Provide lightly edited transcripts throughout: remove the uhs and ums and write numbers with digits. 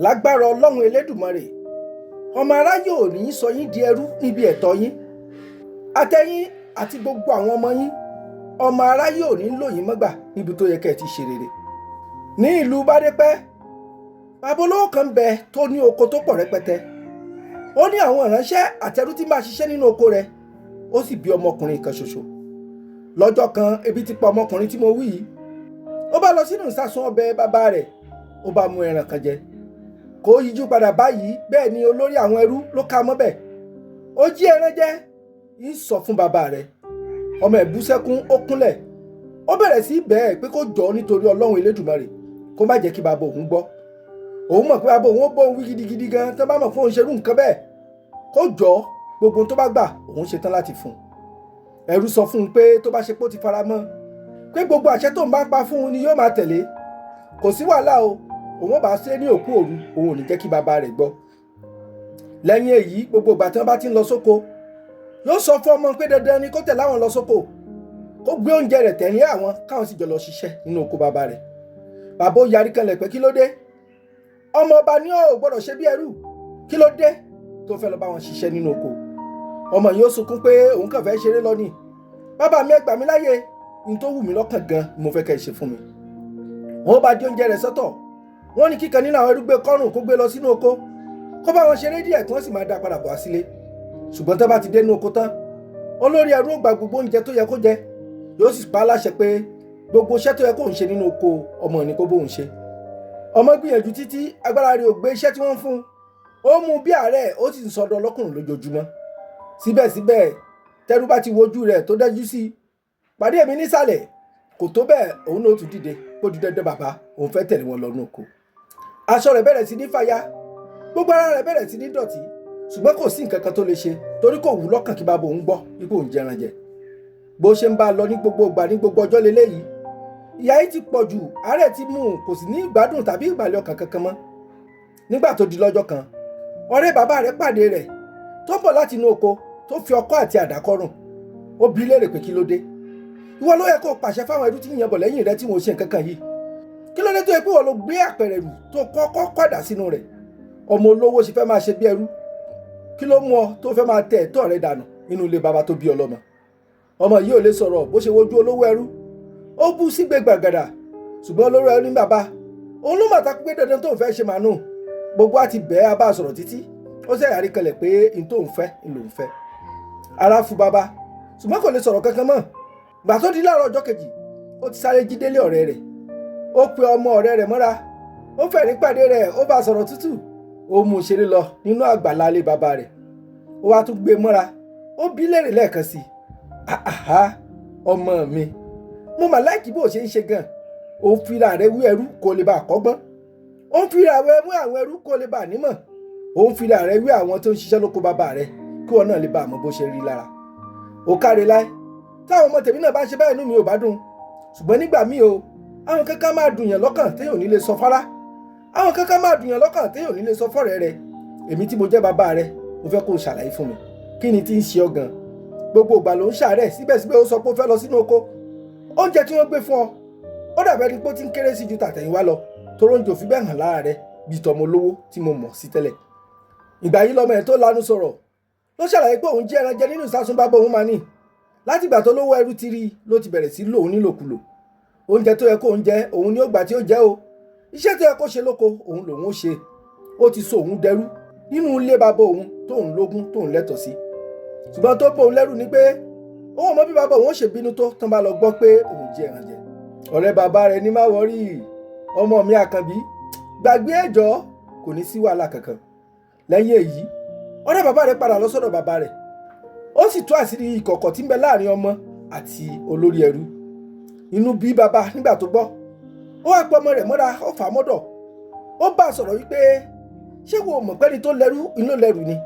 lágbára Ọlọ́run Elédùmarè ọmọ aráyé ò ní sọ yín di ẹrú níbi ẹ̀tọ́ yín àtẹ̀yin àti gbogbo àwọn ọmọ yín ọmọ aráyé ò ní lò yín mọ́gbà níbi tó yẹ kẹ́ ẹ ti ṣe rere. ní ìlú Bádépẹ́ bàbá olówó kan bẹ tó ní oko tó pọ̀ rẹpẹtẹ. ó ní àwọn ìránṣẹ́ àtẹrú tí máa ṣiṣẹ́ nínú oko rẹ̀ ó sì bí ọmọkùnrin kan ṣoṣo. lọ́jọ́ kan ebi ti pa ọmọkùnrin tí mo wí yìí. ó bá lọ sínú ìsasùn ọbẹ̀ bàbá rẹ̀ ó bá mú ẹran kan jẹ. kó yíjú padà báyìí bẹ́ẹ̀ ni olórí àwọn ẹrú ló ká mọ́bẹ̀. ó jí ẹran jẹ ń sọ fún bàbá rẹ̀. ọmọ ẹ̀ bú sẹ́kún ó kúnlẹ̀. ó bẹ̀rẹ̀ sí bẹ́ẹ̀ pé kó jọ̀ọ́ nítorí Ọlọ́run Elédùmarè kó má jẹ́ kí bàbá òun gbọ́. òun mọ̀ pé bàbá òun ó bọ́ òun wí gidigidi gan tó bá mọ̀ fún òun ṣerú nǹkan bẹ́ẹ̀ kó jọ̀ọ́ gbogbo tó bá gbà òun ṣetán láti fún un. ẹrú sọ fún un pé tó bá ṣe pé ó ti fara mọ́ pé gbogbo àṣẹ tó ń bá pa fún un ni yóò máa tẹ̀lé. kò sí wàhálà o òun ó bá ṣe ní òkú òru òun ò ní jẹ́ kí bàbá rẹ̀ gbọ́. lẹ́yìn èyí gbogbo ìgbà tí wọ́n bá ti ń lọ sóko yóò sọ fún ọmọ pé dandan ni kó tẹ̀lé àwọn lọ sóko kó gbé oúnjẹ rẹ̀ tẹ̀lé àwọn káwọn sì jọ lọ ṣiṣẹ́ nínú oko bàbá rẹ̀. bàbá ó yarí kanlẹ̀ pé kí ló dé ọmọ ọba ní ò gbọ́dọ̀ ṣe bí ẹrú kí ló dé tó fẹ́ lọ bá wọn ṣiṣẹ́ nínú oko. ọmọ yìí ó sunkún pé òun kàn fẹ́ ṣeré lọ ni. bàbá mi ẹ gbà mí láyè ní tó wù mí lọ́kàn gan mo fẹ́ kẹ́ ẹ ṣe fún mi. wọ́n bá di oúnjẹ rẹ̀ sọ́tọ̀ wọ́n ní kíkan nínú àwọn ẹrú gbé kọ́rùn kó gbé lọ sínú oko kó bá wọn ṣeré díẹ̀ kí wọ́n sì máa dá padà bọ̀ wá sílé. ṣùgbọ́n tó bá ti dé inú oko tán olórí ẹrú ó gba gbogbo oúnjẹ tó yẹ kó jẹ yóò sì pa á láṣẹ pé gbogbo iṣẹ́ tó yẹ kóun ṣe nínú oko ọmọ ní kó bóun ṣe. ọmọ gbìyànjú títí agbára rẹ̀ ò gbé iṣẹ́ tí wọ́n ń fún un ó mú bí àárẹ̀ ó sì ń sọdọ̀ ọlọ́kùnrin lójoojúmọ́. síbẹ̀síbẹ̀ tẹ́rú bá ti wojú rẹ̀ tó dájú sí i pàdé mi nísàlẹ̀ kò tó bẹ́ẹ̀ òun náà tún dìde kó di dandan bàbá òun fẹ́ tẹ̀lé wọn lọ nínú oko. aṣọ rẹ̀ bẹ̀rẹ̀ sí ní fàya gbogbo ara rẹ̀ bẹ̀rẹ̀ sí ní dọ̀tí ṣùgbọ́n kò sí nǹkan kan tó lè ṣe torí kò wù lọ́kàn kí bàbá òun gbọ́ ipò òun jẹran jẹ. bó ṣe ń bá a lọ ní gbogbo ìgbà ní gbogbo ọjọ́ leléyìí ìyà yìí ti pọ̀ jù àárẹ̀ ti mú un kò sì ní ìgbádùn tàbí ìgbàlẹ̀ ọkàn kankan mọ́. nígbà tó di lọ́jọ́ kan ọ̀rẹ́ bàbá rẹ̀ pàdé rẹ̀ tó ń bọ̀ láti inú oko tó fi ọkọ́ àti àdá kọ́rùn. ó bi í léèrè pé kí ló dé ìwọ ló yẹ kó pàṣẹ fáwọn ẹrú tí ń yànbọ̀ lẹ́yìn rẹ tí wọ́n ṣe nǹkan kan yìí kí ló dé tó yẹ pé wọ́n ló gbé àpẹẹrẹ rù tó kọ́kọ́ padà sínú rẹ̀ ọmọ olówó ṣe fẹ́ máa ṣe bí ẹrú kí ló mú ọ tó fẹ́ máa tẹ ẹ̀tọ́ rẹ dànù nínú ilé baba tó bí ọlọ́mọ. ọmọ yìí ò lè sọ̀rọ̀ bó ṣe wojú olówó ẹrú ó bú sígbè gbàgàdà ṣùgbọ́n olówó ẹrú ní bàbá òun ló màtá pé dandan tóun fẹ́ ṣe màánù gbogbo àti bẹ́ẹ̀ abá sọ̀rọ̀ títí ó sì yàrí kanlẹ̀ pé n tóun fẹ́ n lòun fẹ́. ara fu bàbá ṣùgbọ́n kò lè sọ̀rọ̀ kankan mọ́. gbà tó di láàárọ̀ ọjọ́ kejì ó ti sáré jí délé ọ̀rẹ́ rẹ̀ ó pe ọmọ ọ̀rẹ́ rẹ̀ mọ́ra ó fẹ̀rí pàdé rẹ̀ ó bá sọ̀rọ̀ tútù ó mú un ṣeré lọ nínú àgbàlá ilé bàbá rẹ̀ ó wá tún gbé e mọ́ra ó bí léèrè lẹ́ẹ̀kan sí i àhà ọmọ mi mo mà láìkí bó ṣe ń ṣe gan ó ń fira rẹ̀ wí ẹrú kó lè bá àkọ́gbọ́n ó ń fira rẹ̀ wí àwọn ẹrú kó lè bá nímọ̀ ó ń fira rẹ̀ wí àwọn tó ń ṣiṣẹ́ lóko bàbá rẹ̀ kí wọn náà lè bá àmọ́ bó ṣe rí lára ó káre láì táwọn ọmọ tèmi náà bá ń ṣe báyìí inú mi ò bá dùn ṣùgbọ́n nígbà míì o àwọn kankan máa dùn yàn lọ́kàn téèyàn ò ní lè sọ fárá àwọn kankan máa dùn yàn lọ́kàn téèyàn ò ní lè sọ fọ́rẹ́ rẹ̀ èmi tí mo jẹ́ bàbá rẹ̀ mo fẹ́ kó o ṣàlàyé fún mi kí ni tí ń ṣe ọ gan gbogbo ìgbà ló ń ṣàárẹ̀ síbẹ̀síbẹ̀ ó sọ pé ó fẹ́ lọ sínú oko oúnjẹ tí wọ́n gbé fún ọ ó dàbẹ́ ni pé ó ti ń kéré sí ju tàtẹ̀yìnwá lọ toró oúnjẹ òfin bẹ́ẹ̀ hàn lára rẹ̀ bíi tọmọ olówó tí mo mọ̀ sí tẹ́lẹ̀. ìgbà yìí lọmọ ẹ̀ tó lanu sọ̀rọ̀ ló ṣàlàyé pé òun jẹ́ ẹran jẹ nínú ìsásùn bàbá òun máa ní láti ìgbà tó lówó ẹrú ti rí ló ti bẹ̀rẹ̀ sí lòun nílòkulò oúnjẹ tó yẹ kó ń jẹ òun ní ó gbà tí ó jẹ o iṣẹ́ tó yẹ kó ṣe lóko òun lòun ó ṣe ó ti so òun dẹrú nínú ilé bàbá òun tóun lógún tóun lẹ́tọ̀ọ́ sí ṣùgbọ́n tó bó òun lẹ́rù ni pé òun mọ bí bàbá òun ó ṣe bínú tó tán bá lọ gbọ́ pé òun jẹ ẹran jẹ ọ̀rẹ́ bàbá rẹ̀ ní má wọrí ọmọ mi àkànbí gbàgbé ẹ̀jọ́ kò ní sí wàhálà kankan. lẹ́yìn èyí ọ̀rẹ́ bàbá rẹ̀ padà lọ sọ́dọ̀ bàbá rẹ̀ ó sì tú àṣírí ìkọ̀kọ̀ tí ń bẹ láàrin ọmọ àti olórí ẹrú. inú bí bàbá nígbà tó gbọ́ ó wá pọ̀ ọmọ rẹ̀ mọ́ra ó fà á mọ́dọ̀ ó bá a sọ̀rọ̀ wípé ṣé wo mọ̀ pẹ́ni tó lẹ́rú inú lẹ́rù ni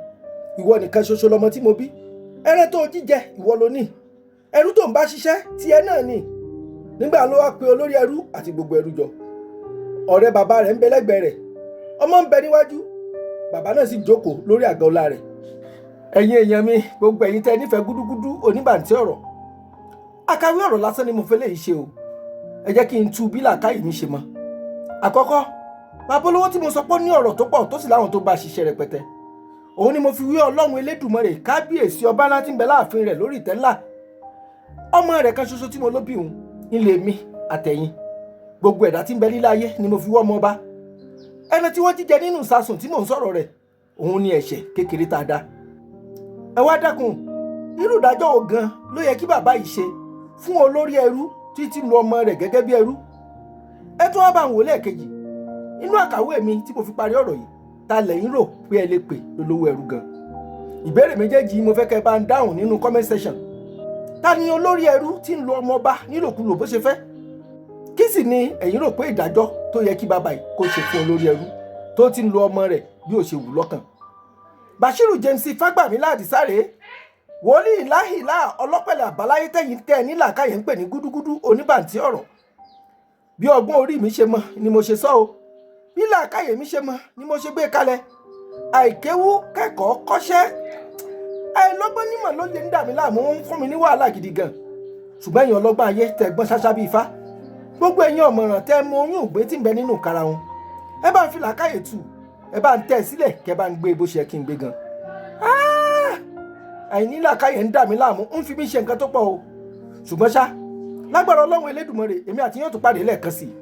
ìwọ nìkan ṣoṣo lọmọ tí mo bí ẹran tó jíjẹ ìwọ ló ní ẹrú tó ń bá ṣiṣẹ́ tiẹ̀ náà ni. nígbà ló wá pe olórí ẹrú àti gbogbo ẹrú jọ ọ̀rẹ́ bàbá rẹ̀ ń bẹ lẹ́gbẹ̀ẹ́ rẹ̀ ọmọ ń bẹ níwájú bàbá náà sì jókòó lórí àga ọlá rẹ̀. ẹ̀yin èèyàn mi gbogbo ẹ̀yin tẹ́ nífẹ̀ẹ́ gúdúgúdú oníbàǹtí ọ̀rọ̀ àkàwé ọ̀rọ̀ lásán ni mo fẹ́ lè ṣe o ẹ jẹ́ kí n tú bí làákàyè mi ṣe mọ́. àkọ́kọ́ bàbá olówó tí mo sọ pé ó ní ọ̀rọ̀ tó pọ̀ tó sì láwọn tó bá ṣiṣẹ́ rẹpẹtẹ, òun ni mo fi wí Ọlọ́run Elédùmarè kábíyèsí ọba ńlá tí ń bẹ láàfin rẹ̀ lórí ìtẹ́ ńlá. Ọmọ rẹ̀ kan ṣoṣo tí mo ló bí òun ilé mi àtẹ̀yìn, gbogbo ẹ̀dá tí ń bẹ nílé ayé ni mo fi wọ́ ọmọ ọba. Ẹni tí wọ́n jíjẹ nínú ìsasùn tí mò ń sọ̀rọ̀ rẹ̀, òun ni ẹ̀ṣẹ̀ kékeré tá a dá. Ẹ wá dákun, irú ìdájọ́ wo gan ló yẹ kí bàbá yìí ṣe fún olórí ẹrú títí lu ọmọ rẹ̀ gẹ́gẹ́ bí ẹrú? Ẹ tún wá bá ń wò lẹ́ẹ̀kejì, inú àkàwé mi tí mo fi parí ọ̀rọ̀ yìí, ta lẹ̀yin rò pé ẹ lè pè lólówó ẹrú gan? Ìbéèrè méjèèjì mo fẹ́ kẹ́ bá ń dáhùn nínú comment section. Ta ni olórí ẹrú tí ń lu ọmọ ọba nílòkulò bó ṣe fẹ́? Kí sì ni ẹ̀yin rò pé ìdájọ́ tó yẹ kí bàbá yìí kó ṣe fún olórí ẹrú tó ti ń lu ọmọ rẹ̀ bí ó ṣe wù lọ́kàn? Bashiru James Fagbamila Adisare, wòlíì láhìlá ọlọ́pẹ̀lẹ̀ àbáláyé tẹ̀yìn tẹ́ ní làákàyè ń pè ní gúdúgúdú oníbàǹtí ọ̀rọ̀. Bí ọgbọ́n orí mi ṣe mọ̀ ni mo ṣe sọ o, bí làákàyè mi ṣe mọ̀ ni mo ṣe gbé kalẹ̀. Àìkéwú kẹ́kọ̀ọ́ kọ́ṣẹ́, àìlọ́gbọ́n nímọ̀ ló lè ń dà mí láàmú, ń fún mi ní wàhálà gidi gan. Ṣùgbọ́n ẹ̀yin ọlọ́gbọ́n ayé tẹ́ gbọ́n ṣáṣá bí ifá, gbogbo ẹ̀yin ọ̀mọ̀ràn tẹ́ mọ oyún ògbé tí ń bẹ nínú kara wọn, ẹ bá ń fi làákàyè tù, ẹ bá ń tẹ̀ sílẹ̀ kẹ́ bá ń gbé bó ṣe kí n gbé gan. Àìní làákàyè ń dà mí láàmú, ń fi mí ṣe nǹkan tó pọ̀ o. Ṣùgbọ́n ṣá, lágbára Ọlọ́run Elédùmarè, èmi àti yóò tún pàdé lẹ́ẹ̀kan sí i.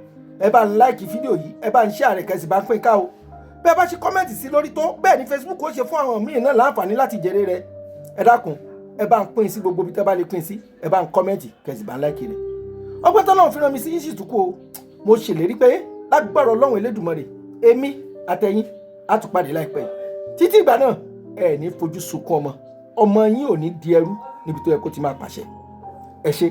Ẹ bá ń láìkì fídíò yìí, ẹ bá ń share rẹ̀ kẹ́sì bá ń pín ká o. Bẹ́ẹ̀ bá ṣe kọ́mẹ́ǹtì sí lórí tó, bẹ́ẹ̀ ni Facebook ó ṣe fún àwọn míì náà láǹfààní láti jèrè rẹ̀. Ẹ dákun, ẹ bá ń pín sí gbogbo bí tẹ́ bá lè pín sí, ẹ bá ń kọ́mẹ́ǹtì kẹ́sì bá ń láìkì rẹ̀. Ọgbọ́n tọ́lọ́run fi rán mi sí yín sì tún kú o. Mo ṣèlérí pé lágbára Ọlọ́run Elédùmarè, èmi àtẹ̀yin á tún pàdé láìpẹ́. Títí ìgbà náà, ẹ ní fojú sunkún ọmọ yín ò ní di ẹrú níbi tó yẹ kó ti máa pàṣẹ. Ẹ ṣé.